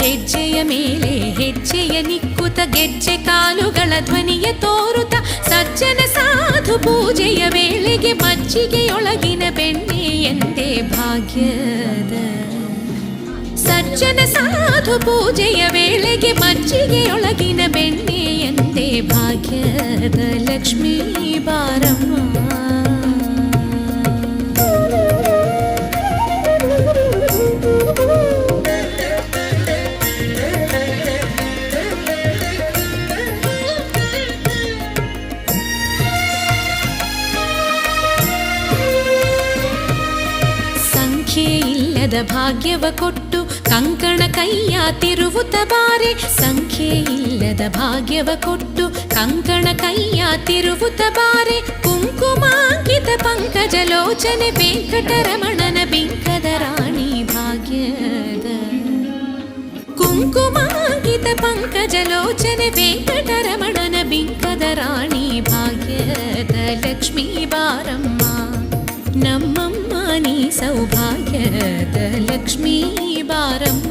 ಹೆಜ್ಜೆಯ ಮೇಲೆ ಹೆಜ್ಜೆಯ ನಿಕ್ಕುತ ಗೆಜ್ಜೆ ಕಾಲುಗಳ ಧ್ವನಿಯ ತೋರುತ ಸಜ್ಜನ ಸಾಧು ಪೂಜೆಯ ವೇಳೆಗೆ ಮಜ್ಜಿಗೆಯೊಳಗಿನ ಬೆಣ್ಣೆ ಎಂದೇ ಭಾಗ್ಯದ ಸಜ್ಜನ ಸಾಧು ಪೂಜೆಯ ವೇಳೆಗೆ ಮಜ್ಜಿಗೆಯೊಳಗಿನ ಬೆಣ್ಣೆ ಎಂದೇ ಭಾಗ್ಯದ ಲಕ್ಷ್ಮೀ ಬಾರಮ್ಮ. ಭಾಗ್ಯವ ಕೊಟ್ಟು ಕಂಕಣ ಕೈಯ ತಿರುವುತ ಬಾರೆ ಸಂಖ್ಯೆ ಇಲ್ಲದ ಭಾಗ್ಯವ ಕೊಟ್ಟು ಕಂಕಣ ಕೈಯ ತಿರುವುತ ಬಾರೆ ಕುಂಕುಮಾಂಕಿತ ಪಂಕಜ ಲೋಚನೆ ವೆಂಕಟರಮಣನ ಬಿಂಕದ ರಾಣಿ ಭಾಗ್ಯದ ಕುಂಕುಮಾಂಕಿತ ಪಂಕಜ ಲೋಚನೆ ವೆಂಕಟರಮಣನ ಬಿಂಕದ ರಾಣಿ ಭಾಗ್ಯದ ಲಕ್ಷ್ಮೀ ಬಾರಮ್ಮ. ನಮ್ಮಮ್ಮ ನೀ ಸೌಭಾಗ್ಯದ ಲಕ್ಷ್ಮೀ ಬಾರಮ್ಮ.